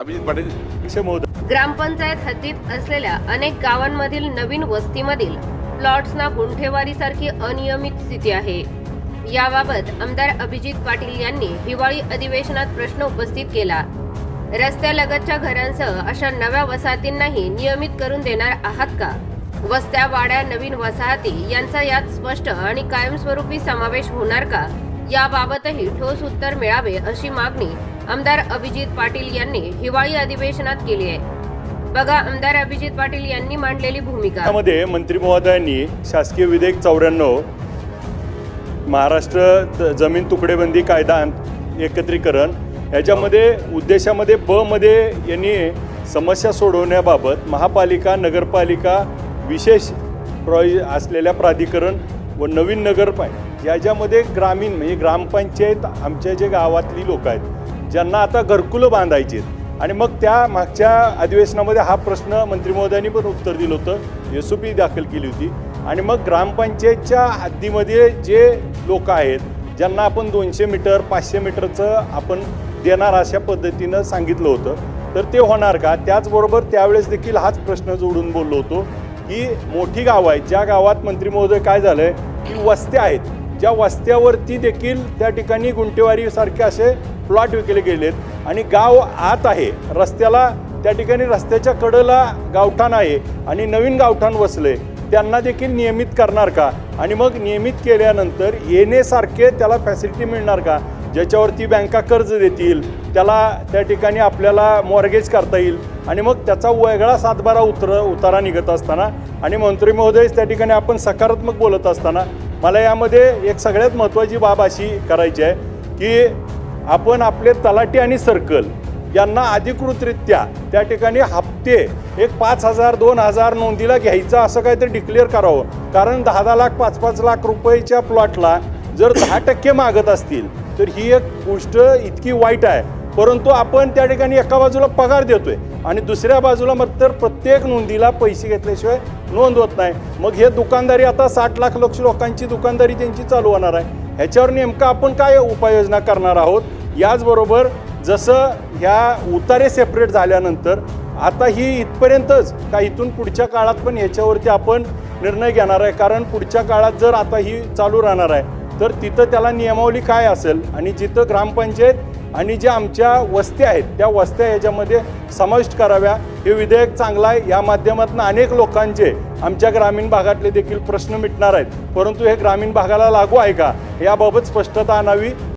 अभिजित पाटील ग्रामपंचायत हद्दीत असलेल्या अनेक गावांमधील नवीन वस्तीमधील प्लॉट्सना गुंठेवारीसारखी अनियमित स्थिती आहे। याबाबत आमदार अभिजित पाटील यांनी हिवाळी अधिवेशनात प्रश्न उपस्थित केला। रस्त्यालगतच्या घरांसह अशा नव्या वसाहतींनाही नियमित करून देणार आहात का? वस्त्या, वाड्या, नवीन वसाहती यांचा यात स्पष्ट आणि कायमस्वरूपी समावेश होणार का? याबाबतही ठोस उत्तर मिळावे अशी मागणी आमदार अभिजित पाटील यांनी हिवाळी अधिवेशनात केली आहे। बघा आमदार अभिजित पाटील यांनी मांडलेली भूमिका। त्यामध्ये मंत्री महोदयांनी शासकीय विधेयक 94 महाराष्ट्र जमीन तुकडेबंदी कायदा एकत्रीकरण याच्यामध्ये उद्देशामध्ये ब मध्ये यांनी समस्या सोडवण्याबाबत महापालिका, नगरपालिका, विशेष असलेल्या प्राधिकरण व नवीन नगरपालिका याच्यामध्ये ग्रामीण म्हणजे ग्रामपंचायत आमच्या जे गावातली लोक आहेत ज्यांना आता घरकुलं बांधायची आहेत आणि मग त्या मागच्या अधिवेशनामध्ये हा प्रश्न मंत्री महोदयांनी पण उत्तर दिलं होतं, SOP दाखल केली होती आणि मग ग्रामपंचायतच्या हद्दीमध्ये जे लोक आहेत ज्यांना आपण 200 मीटर 500 मीटरचं आपण देणार अशा पद्धतीनं सांगितलं होतं, तर ते होणार का? त्याचबरोबर त्यावेळेस देखील हाच प्रश्न जोडून बोललो होतो की मोठी गावं आहेत ज्या गावात मंत्री महोदय काय झालं आहे की वस्त्या आहेत, ज्या वस्त्यावरती देखील त्या ठिकाणी गुंठेवारीसारखे असे प्लॉट विकले गेलेत आणि गाव आत आहे रस्त्याला, त्या ठिकाणी रस्त्याच्या कडेला गावठाण आहे आणि नवीन गावठाण वसले, त्यांना देखील नियमित करणार का? आणि मग नियमित केल्यानंतर येण्यासारखे त्याला फॅसिलिटी मिळणार का? ज्याच्यावरती बँका कर्ज देतील, त्याला त्या ठिकाणी आपल्याला मॉर्गेज करता येईल आणि मग त्याचा वेगळा 7-12 उतारा निघत असताना आणि मंत्री महोदय त्या ठिकाणी आपण सकारात्मक बोलत असताना मला यामध्ये एक सगळ्यात महत्त्वाची बाब अशी करायची आहे की आपण आपले तलाठी आणि सर्कल यांना अधिकृतरित्या त्या ठिकाणी हप्ते एक 5,000 2,000 नोंदीला घ्यायचं असं काहीतरी डिक्लेअर करावं, कारण 10-10 लाख 5-5 लाख रुपयाच्या प्लॉटला जर 10% मागत असतील तर ही एक गोष्ट इतकी वाईट आहे। परंतु आपण त्या ठिकाणी एका बाजूला पगार देतोय आणि दुसऱ्या बाजूला मात्र प्रत्येक नोंदीला पैसे घेतल्याशिवाय नोंद होत नाही। मग हे दुकानदारी आता 60 लाख लोकांची दुकानदारी त्यांची चालू होणार आहे, ह्याच्यावर नेमकं आपण काय उपाययोजना करणार आहोत? याचबरोबर जसं ह्या उतारे सेपरेट झाल्यानंतर आता ही इथपर्यंतच का इथून पुढच्या काळात पण ह्याच्यावरती आपण निर्णय घेणार आहे, कारण पुढच्या काळात जर आता ही चालू राहणार आहे तर तिथं त्याला नियमावली काय असेल आणि जिथं ग्रामपंचायत आणि ज्या आमच्या वस्त्या आहेत त्या वस्त्या याच्यामध्ये समाविष्ट कराव्या। हे विधेयक चांगलं आहे, या माध्यमातून अनेक लोकांचे आमच्या ग्रामीण भागातले देखील प्रश्न मिटणार आहेत, परंतु हे ग्रामीण भागाला लागू आहे का याबाबत स्पष्टता आणावी।